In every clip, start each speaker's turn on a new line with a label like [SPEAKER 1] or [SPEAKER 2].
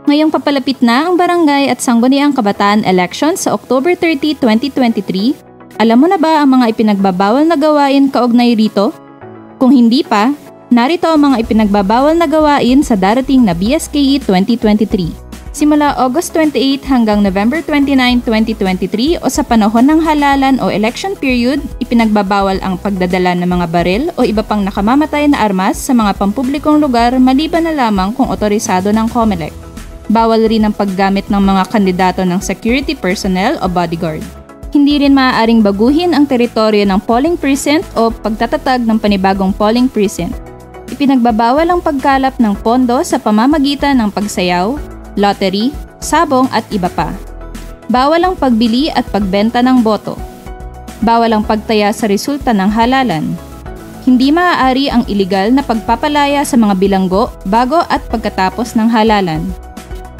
[SPEAKER 1] Ngayong papalapit na ang barangay at sangguniang kabataan elections sa October 30, 2023, alam mo na ba ang mga ipinagbabawal na gawain kaugnay rito? Kung hindi pa, narito ang mga ipinagbabawal na gawain sa darating na BSKE 2023. Simula August 28 hanggang November 29, 2023 o sa panahon ng halalan o election period, ipinagbabawal ang pagdadala ng mga baril o iba pang nakamamatay na armas sa mga pampublikong lugar maliban na lamang kung otorisado ng COMELEC. Bawal rin ang paggamit ng mga kandidato ng security personnel o bodyguard. Hindi rin maaaring baguhin ang teritoryo ng polling precinct o pagtatatag ng panibagong polling precinct. Ipinagbabawal ang pagkalap ng pondo sa pamamagitan ng pagsayaw, lottery, sabong at iba pa. Bawal ang pagbili at pagbenta ng boto. Bawal ang pagtaya sa resulta ng halalan. Hindi maaari ang iligal na pagpapalaya sa mga bilanggo bago at pagkatapos ng halalan.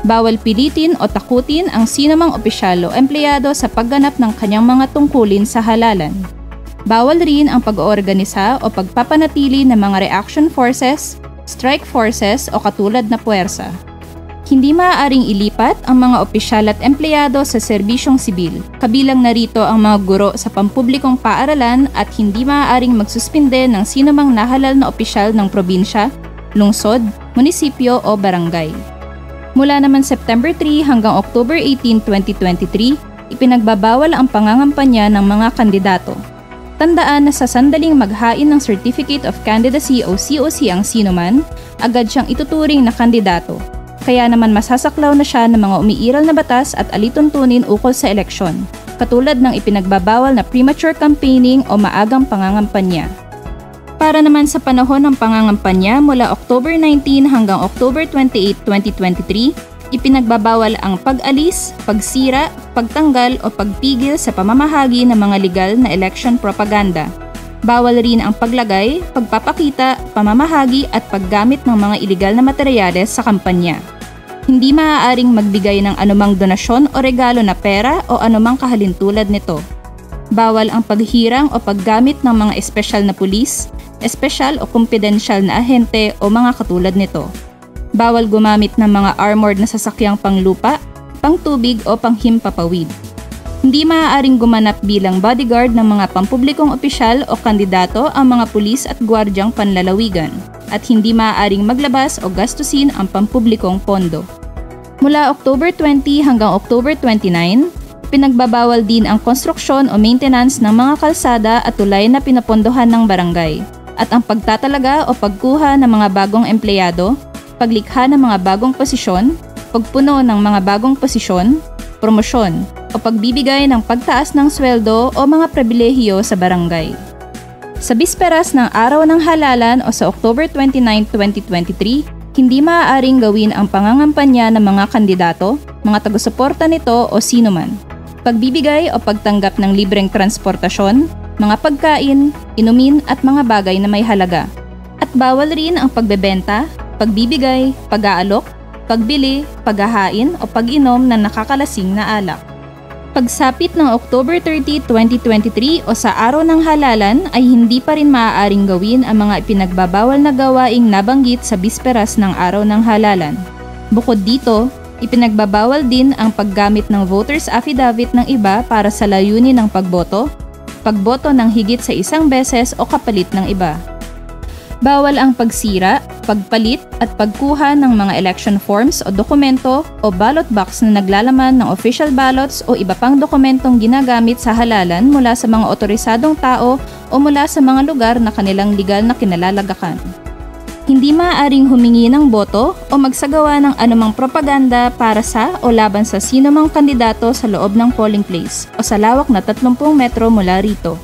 [SPEAKER 1] Bawal pilitin o takutin ang sinumang opisyal o empleyado sa pagganap ng kanyang mga tungkulin sa halalan. Bawal rin ang pag-oorganisa o pagpapanatili ng mga reaction forces, strike forces o katulad na puwersa. Hindi maaaring ilipat ang mga opisyal at empleyado sa serbisyong sibil, kabilang narito ang mga guro sa pampublikong paaralan at hindi maaaring magsuspinde ng sinumang nahalal na opisyal ng probinsya, lungsod, munisipyo o barangay. Mula naman September 3 hanggang October 18, 2023, ipinagbabawal ang pangangampanya ng mga kandidato. Tandaan na sa sandaling maghain ng Certificate of Candidacy o COC ang sinuman, agad siyang ituturing na kandidato. Kaya naman masasaklaw na siya ng mga umiiral na batas at alituntunin ukol sa eleksyon, katulad ng ipinagbabawal na premature campaigning o maagang pangangampanya. Para naman sa panahon ng pangangampanya mula October 19 hanggang October 28, 2023, ipinagbabawal ang pag-alis, pagsira, pagtanggal o pagpigil sa pamamahagi ng mga legal na election propaganda. Bawal rin ang paglagay, pagpapakita, pamamahagi at paggamit ng mga iligal na materyales sa kampanya. Hindi maaaring magbigay ng anumang donasyon o regalo na pera o anumang kahalintulad nito. Bawal ang paghirang o paggamit ng mga espesyal na pulis, espesyal o kumpidensyal na ahente o mga katulad nito. Bawal gumamit ng mga armored na sasakyang panglupa, pangtubig o panghimpapawid. Hindi maaaring gumanap bilang bodyguard ng mga pampublikong opisyal o kandidato ang mga pulis at gwardyang panlalawigan, at hindi maaaring maglabas o gastusin ang pampublikong pondo. Mula October 20 hanggang October 29, pinagbabawal din ang konstruksyon o maintenance ng mga kalsada at tulay na pinapondohan ng barangay, at ang pagtatalaga o pagkuha ng mga bagong empleyado, paglikha ng mga bagong posisyon, pagpuno ng mga bagong posisyon, promosyon, o pagbibigay ng pagtaas ng sweldo o mga pribilehiyo sa barangay. Sa bisperas ng araw ng halalan o sa October 29, 2023, hindi maaaring gawin ang pangangampanya ng mga kandidato, mga taga-suporta nito o sino man. Pagbibigay o pagtanggap ng libreng transportasyon, mga pagkain, inumin at mga bagay na may halaga. At bawal rin ang pagbebenta, pagbibigay, pag-aalok, pagbili, paghahain o pag-inom ng nakakalasing na alak. Pagsapit ng October 30, 2023 o sa araw ng halalan ay hindi pa rin maaaring gawin ang mga ipinagbabawal na gawaing nabanggit sa bisperas ng araw ng halalan. Bukod dito, ipinagbabawal din ang paggamit ng voters affidavit ng iba para sa layunin ng pagboto, pagboto ng higit sa isang beses o kapalit ng iba. Bawal ang pagsira, pagpalit at pagkuha ng mga election forms o dokumento o ballot box na naglalaman ng official ballots o iba pang dokumentong ginagamit sa halalan mula sa mga otorisadong tao o mula sa mga lugar na kanilang legal na kinalalagakan. Hindi maaaring humingi ng boto o magsagawa ng anumang propaganda para sa o laban sa sinumang kandidato sa loob ng polling place o sa lawak na 30 metro mula rito.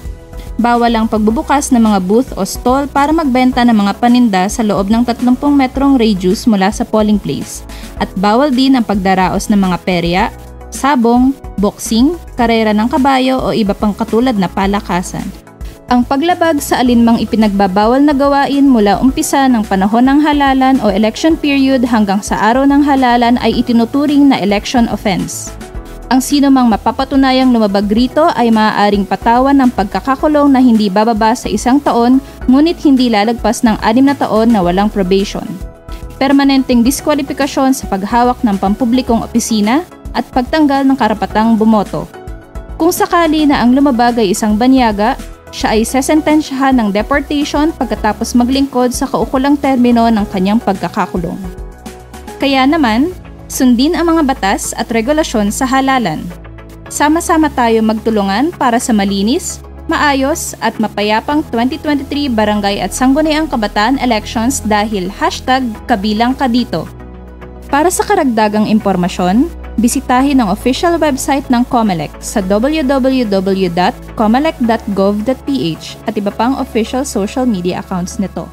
[SPEAKER 1] Bawal ang pagbubukas ng mga booth o stall para magbenta ng mga paninda sa loob ng 30 metrong radius mula sa polling place. At bawal din ang pagdaraos ng mga perya, sabong, boxing, karera ng kabayo o iba pang katulad na palakasan. Ang paglabag sa alinmang ipinagbabawal na gawain mula umpisa ng panahon ng halalan o election period hanggang sa araw ng halalan ay itinuturing na election offense. Ang sinumang mapapatunayang lumabag rito ay maaaring patawan ng pagkakakulong na hindi bababa sa 1 taon ngunit hindi lalagpas ng 6 na taon na walang probation. permanenteng diskwalifikasyon sa paghawak ng pampublikong opisina at pagtanggal ng karapatang bumoto. Kung sakali na ang lumabag ay isang banyaga, siya ay sesentensyahan ng deportation pagkatapos maglingkod sa kaukulang termino ng kanyang pagkakakulong. Kaya naman, sundin ang mga batas at regulasyon sa halalan. Sama-sama tayo magtulungan para sa malinis, maayos at mapayapang 2023 Barangay at Sangguniang Kabataan Elections dahil #kabilang ka dito. Para sa karagdagang impormasyon, bisitahin ang official website ng COMELEC sa www.comelec.gov.ph at iba pang official social media accounts nito.